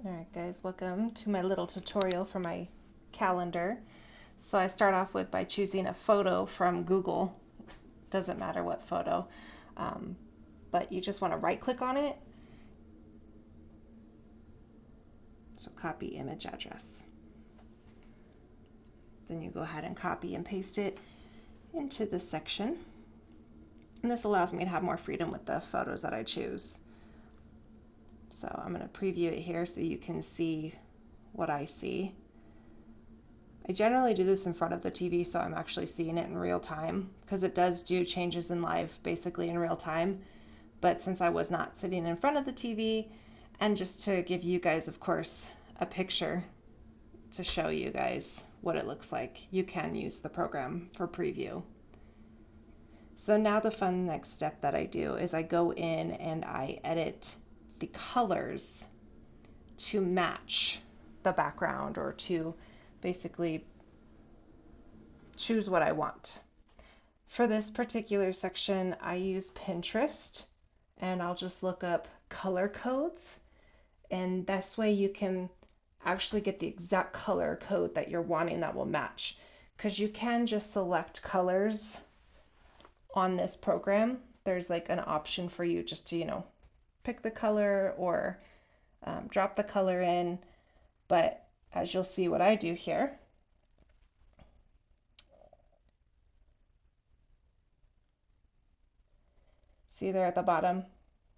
Alright guys, welcome to my little tutorial for my calendar. So I start off by choosing a photo from Google. Doesn't matter what photo, um, but you just want to right click on it. So copy image address. Then you go ahead and copy and paste it into this section. And this allows me to have more freedom with the photos that I choose. So I'm going to preview it here so you can see what I see. I generally do this in front of the TV so I'm actually seeing it in real time because it does do changes in live basically in real time. But since I was not sitting in front of the TV, and just to give you guys, of course, a picture to show you guys what it looks like, you can use the program for preview. So now the fun next step that I do is I go in and I edit the colors to match the background or to basically choose what I want. For this particular section, I use Pinterest and I'll just look up color codes, and this way you can actually get the exact color code that you're wanting that will match, because you can just select colors on this program. There's like an option for you just to, pick the color or drop the color in, but as you'll see what I do here, see there at the bottom,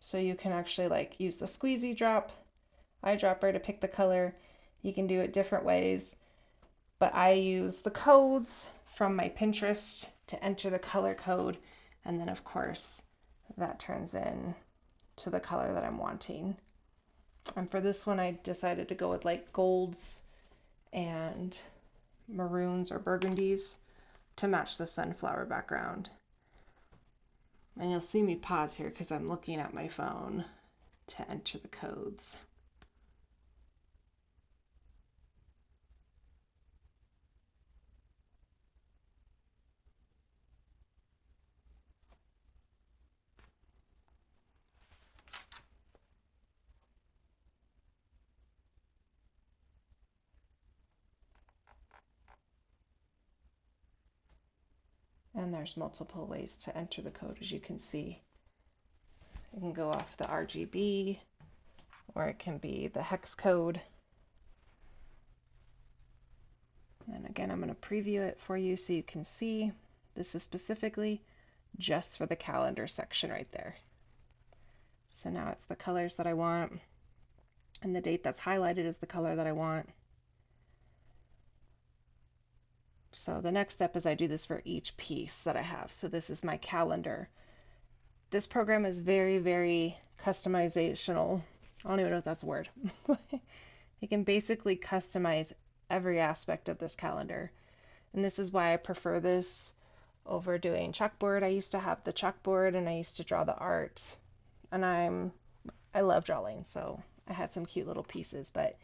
so you can actually like use the squeezy drop, eyedropper to pick the color. You can do it different ways, but I use the codes from my Pinterest to enter the color code, and then of course that turns in to the color that I'm wanting. And for this one I decided to go with like golds and maroons or burgundies to match the sunflower background. And you'll see me pause here because I'm looking at my phone to enter the codes. And there's multiple ways to enter the code, as you can see. You can go off the RGB, or it can be the hex code. And again, I'm going to preview it for you so you can see. This is specifically just for the calendar section right there. So now it's the colors that I want, and the date that's highlighted is the color that I want. So the next step is I do this for each piece that I have. So this is my calendar. This program is very, very customizational. I don't even know if that's a word. You can basically customize every aspect of this calendar. And this is why I prefer this over doing chalkboard. I used to have the chalkboard and I used to draw the art. And I love drawing, so I had some cute little pieces, but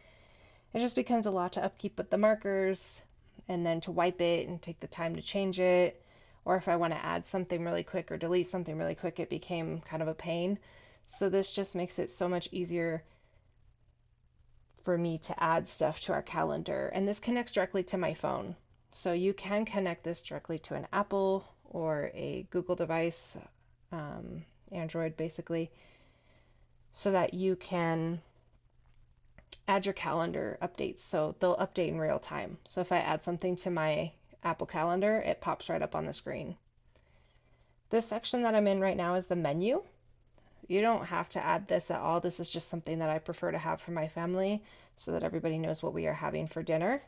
it just becomes a lot to upkeep with the markers and then to wipe it and take the time to change it. Or if I want to add something really quick or delete something really quick, it became kind of a pain. So this just makes it so much easier for me to add stuff to our calendar. And this connects directly to my phone. So you can connect this directly to an Apple or a Google device, Android basically, so that you can add your calendar updates. So they'll update in real time. So if I add something to my Apple Calendar, it pops right up on the screen. This section that I'm in right now is the menu. You don't have to add this at all. This is just something that I prefer to have for my family so that everybody knows what we are having for dinner.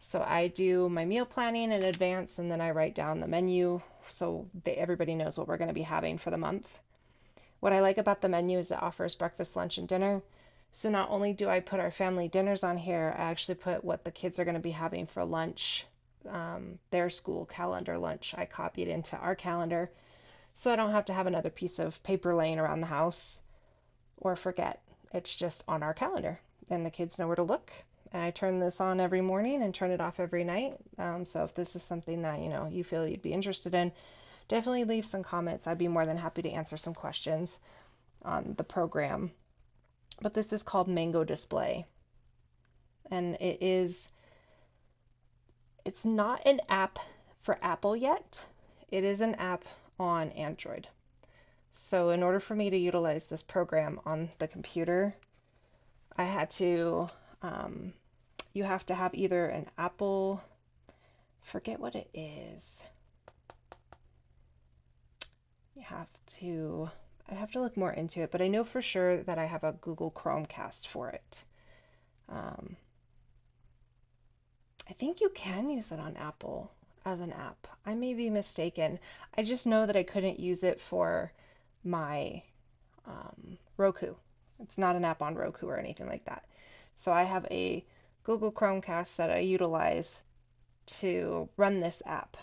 So I do my meal planning in advance, and then I write down the menu so everybody knows what we're going to be having for the month. What I like about the menu is it offers breakfast, lunch, and dinner. So not only do I put our family dinners on here, I actually put what the kids are going to be having for lunch, their school calendar lunch. I copied into our calendar so I don't have to have another piece of paper laying around the house or forget. It's just on our calendar and the kids know where to look. And I turn this on every morning and turn it off every night. So if this is something that you feel you'd be interested in, definitely leave some comments. I'd be more than happy to answer some questions on the program. but this is called Mango Display. And it's not an app for Apple yet. It is an app on Android. So in order for me to utilize this program on the computer, I had to, you have to have either an Apple, forget what it is. I'd have to look more into it, but I know for sure that I have a Google Chromecast for it. I think you can use it on Apple as an app. I may be mistaken. I just know that I couldn't use it for my Roku. It's not an app on Roku or anything like that. So I have a Google Chromecast that I utilize to run this app.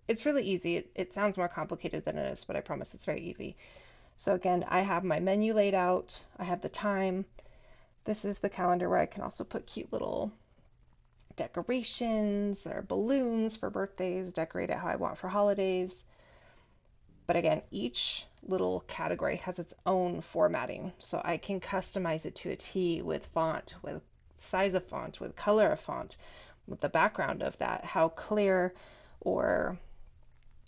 It's really easy. It sounds more complicated than it is, but I promise it's very easy. So again, I have my menu laid out. I have the time. This is the calendar where I can also put cute little decorations or balloons for birthdays, decorate it how I want for holidays. But again, each little category has its own formatting, so I can customize it to a T with font, with size of font, with color of font, with the background of that, how clear or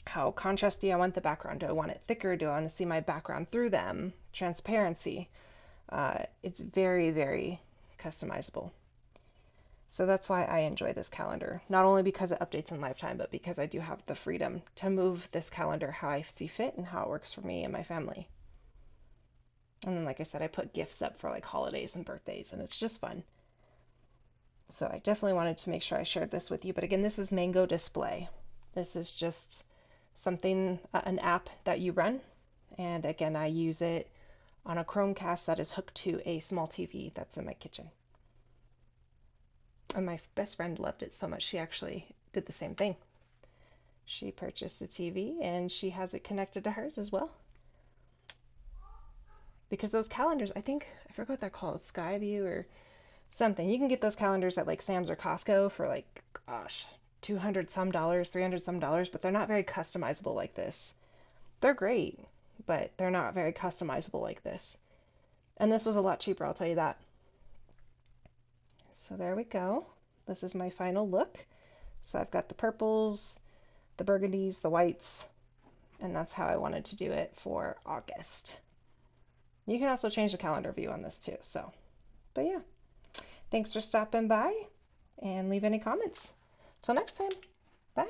how contrasty I want the background. Do I want it thicker? Do I want to see my background through them? Transparency. It's very, very customizable. So that's why I enjoy this calendar. Not only because it updates in lifetime, but because I do have the freedom to move this calendar how I see fit and how it works for me and my family. And then, like I said, I put gifts up for like holidays and birthdays, and it's just fun. So I definitely wanted to make sure I shared this with you. But again, this is Mango Display. This is just something, an app that you run. And again, I use it on a Chromecast that is hooked to a small TV that's in my kitchen. And my best friend loved it so much, she actually did the same thing. She purchased a TV and she has it connected to hers as well. Because those calendars, I forgot what they're called, Skyview or something. You can get those calendars at like Sam's or Costco for like, gosh, 200 some dollars, 300 some dollars, but they're not very customizable like this. They're great, but they're not very customizable like this. And this was a lot cheaper, I'll tell you that. So there we go. This is my final look. So I've got the purples, the burgundies, the whites, and that's how I wanted to do it for August. You can also change the calendar view on this too. So, but yeah, thanks for stopping by and leave any comments. Till next time, bye.